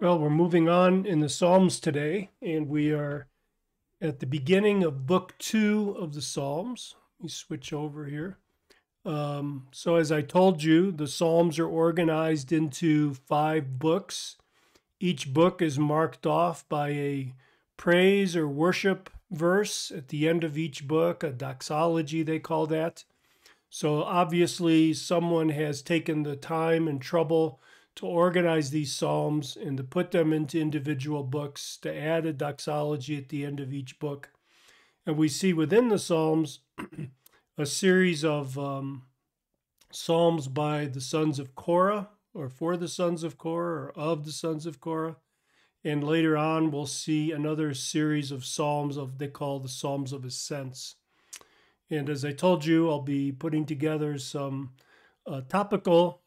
Well, we're moving on in the Psalms today, and we are at the beginning of Book 2 of the Psalms. Let me switch over here. So, as I told you, the Psalms are organized into 5 books. Each book is marked off by a praise or worship verse at the end of each book, a doxology, they call that. So obviously, someone has taken the time and trouble to organize these psalms and to put them into individual books, to add a doxology at the end of each book. And we see within the psalms a series of psalms by the sons of Korah, or for the sons of Korah, or of the sons of Korah. And later on, we'll see another series of psalms of they call the Psalms of Ascents. And as I told you, I'll be putting together some topical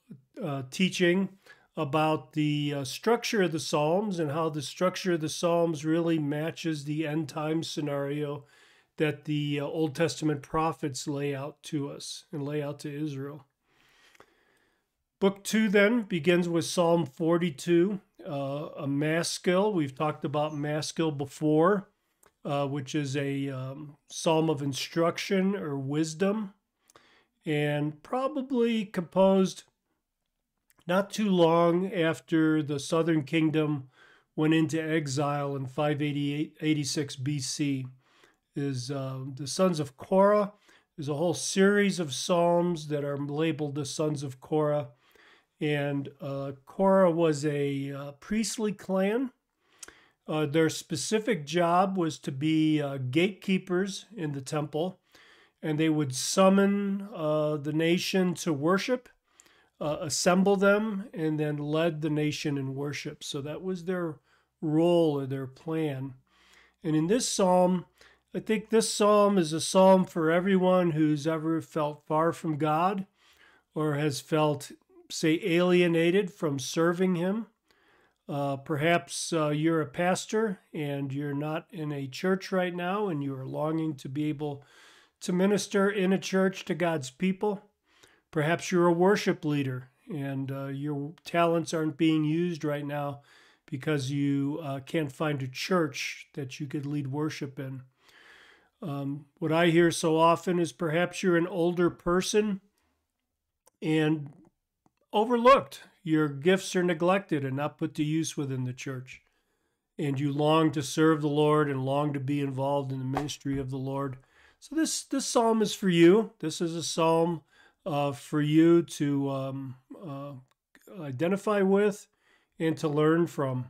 teaching about the structure of the Psalms and how the structure of the Psalms really matches the end time scenario that the Old Testament prophets lay out to us and lay out to Israel. Book 2 then begins with Psalm 42, a maskil. We've talked about maskil before. Which is a psalm of instruction or wisdom, and probably composed not too long after the southern kingdom went into exile in 586 BC. Is the sons of Korah. There's a whole series of psalms that are labeled the sons of Korah, and Korah was a priestly clan. Their specific job was to be gatekeepers in the temple, and they would summon the nation to worship, assemble them, and then led the nation in worship. So that was their role or their plan. And in this psalm, I think this psalm is a psalm for everyone who's ever felt far from God or has felt, say, alienated from serving Him. Perhaps you're a pastor and you're not in a church right now and you are longing to be able to minister in a church to God's people. Perhaps you're a worship leader and your talents aren't being used right now because you can't find a church that you could lead worship in. What I hear so often is perhaps you're an older person and overlooked. Your gifts are neglected and not put to use within the church. And you long to serve the Lord and long to be involved in the ministry of the Lord. So this psalm is for you. This is a psalm for you to identify with and to learn from.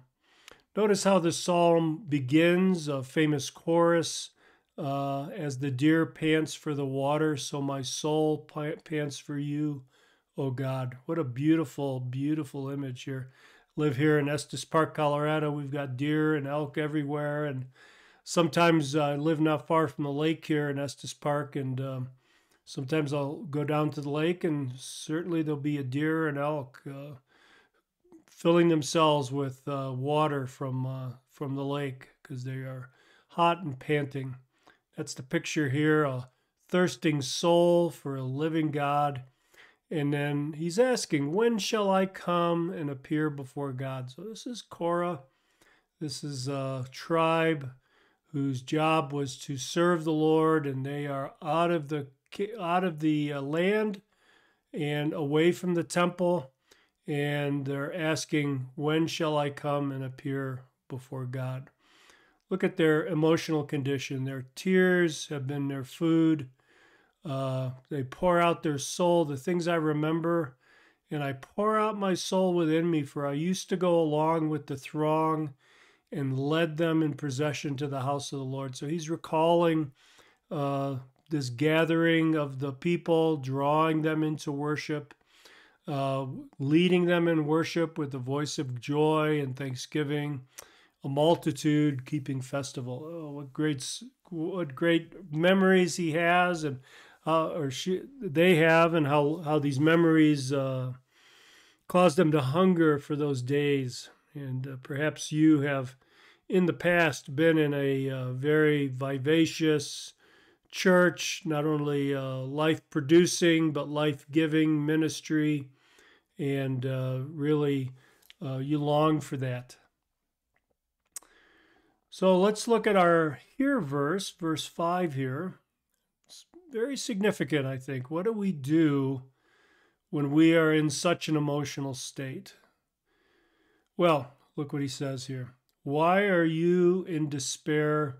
Notice how the psalm begins, a famous chorus, as the deer pants for the water, so my soul pants for you, oh God. What a beautiful, beautiful image here. Live here in Estes Park, Colorado. We've got deer and elk everywhere. And sometimes I live not far from the lake here in Estes Park. And sometimes I'll go down to the lake and certainly there'll be a deer and elk filling themselves with water from the lake because they are hot and panting. That's the picture here, a thirsting soul for a living God. And then he's asking, when shall I come and appear before God? So this is Korah. This is a tribe whose job was to serve the Lord, and they are out of the land and away from the temple. And they're asking, when shall I come and appear before God? Look at their emotional condition. Their tears have been their food. They pour out their soul, the things I remember, and I pour out my soul within me, for I used to go along with the throng and led them in procession to the house of the Lord. So he's recalling this gathering of the people, drawing them into worship, leading them in worship with the voice of joy and thanksgiving, a multitude keeping festival. Oh, what great memories he has, and they have, and how these memories cause them to hunger for those days. And perhaps you have, in the past, been in a very vivacious church, not only life-producing, but life-giving ministry, and really you long for that. So let's look at our here verse 5 here. It's very significant, I think. What do we do when we are in such an emotional state? Well, look what he says here. Why are you in despair,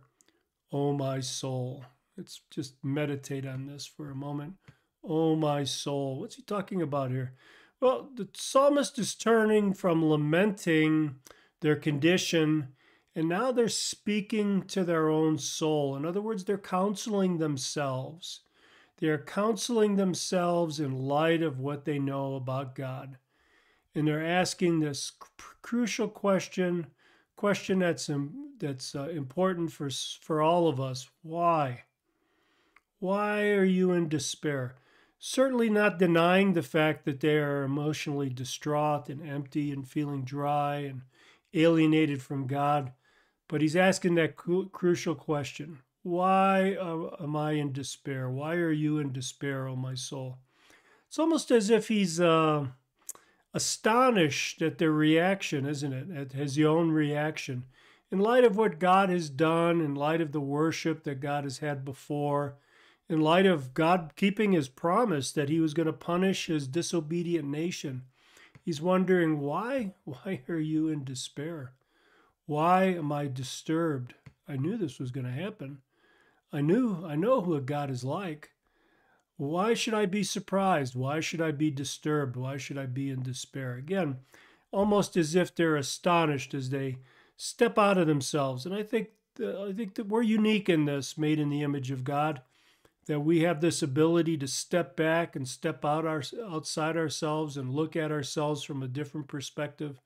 O my soul? Let's just meditate on this for a moment. Oh, my soul. What's he talking about here? Well, the psalmist is turning from lamenting their condition, and now they're speaking to their own soul. In other words, they're counseling themselves. They're counseling themselves in light of what they know about God. And they're asking this crucial question that's important for all of us. Why? Why are you in despair? Certainly not denying the fact that they are emotionally distraught and empty and feeling dry and alienated from God. But he's asking that crucial question. Why am I in despair? Why are you in despair, O my soul? It's almost as if he's astonished at their reaction, isn't it? At his own reaction. In light of what God has done, in light of the worship that God has had before, in light of God keeping his promise that he was going to punish his disobedient nation, he's wondering, why? Why are you in despair? Why am I disturbed? I knew this was going to happen. I know who God is like. Why should I be surprised? Why should I be disturbed? Why should I be in despair? Again, almost as if they're astonished as they step out of themselves. And I think that we're unique in this, made in the image of God, that we have this ability to step back and step outside ourselves and look at ourselves from a different perspective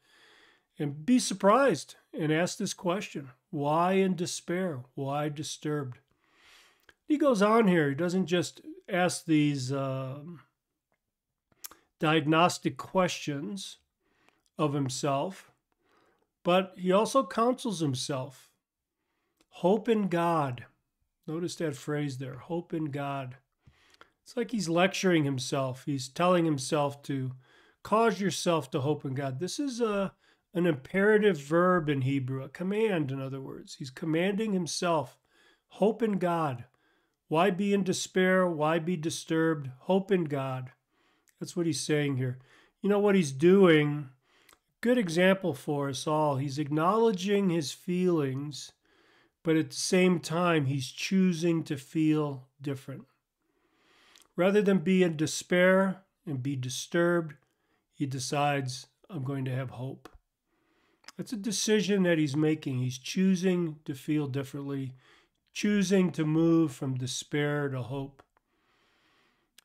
and be surprised and ask this question. Why in despair? Why disturbed? He goes on here. He doesn't just ask these diagnostic questions of himself, but he also counsels himself. Hope in God. Notice that phrase there, hope in God. It's like he's lecturing himself. He's telling himself to cause yourself to hope in God. This is an imperative verb in Hebrew, a command, in other words. He's commanding himself, hope in God. Why be in despair? Why be disturbed? Hope in God. That's what he's saying here. You know what he's doing? Good example for us all. He's acknowledging his feelings, but at the same time, he's choosing to feel different. Rather than be in despair and be disturbed, he decides, I'm going to have hope. That's a decision that he's making. He's choosing to feel differently, choosing to move from despair to hope.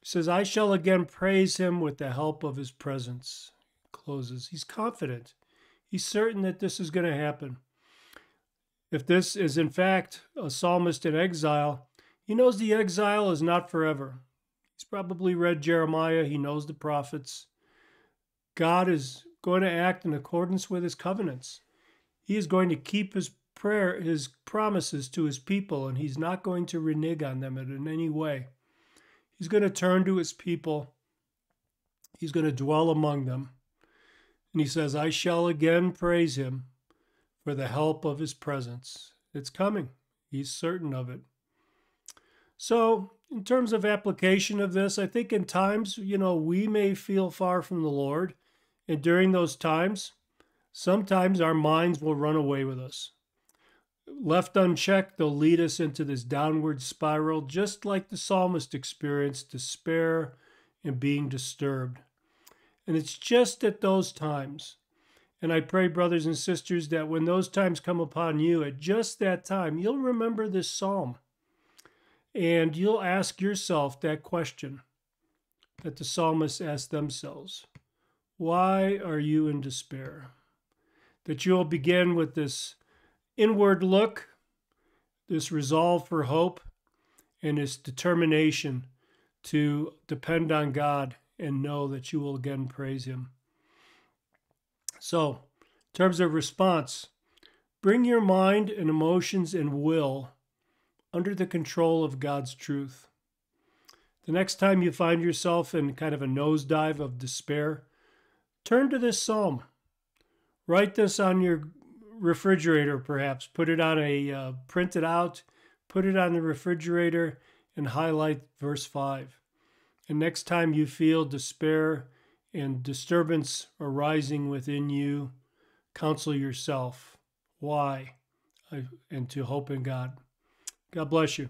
He says, I shall again praise him with the help of his presence. Closes. He's confident. He's certain that this is going to happen. If this is in fact a psalmist in exile, he knows the exile is not forever. He's probably read Jeremiah. He knows the prophets. God is going to act in accordance with his covenants. He is going to keep his promises to his people, and he's not going to renege on them in any way. He's going to turn to his people. He's going to dwell among them. And he says, I shall again praise him for the help of his presence. It's coming. He's certain of it. So, in terms of application of this, I think in times, we may feel far from the Lord. And during those times, sometimes our minds will run away with us. Left unchecked, they'll lead us into this downward spiral, just like the psalmist experienced despair and being disturbed. And it's just at those times. And I pray, brothers and sisters, that when those times come upon you, at just that time, you'll remember this psalm. And you'll ask yourself that question that the psalmists asked themselves. Why are you in despair? That you'll begin with this inward look, this resolve for hope, and this determination to depend on God and know that you will again praise him. So, in terms of response, bring your mind and emotions and will under the control of God's truth. The next time you find yourself in kind of a nosedive of despair, turn to this psalm. Write this on your refrigerator, perhaps. Put it on print it out, put it on the refrigerator, and highlight verse 5. And next time you feel despair and disturbance arising within you, counsel yourself why, and to hope in God. God bless you.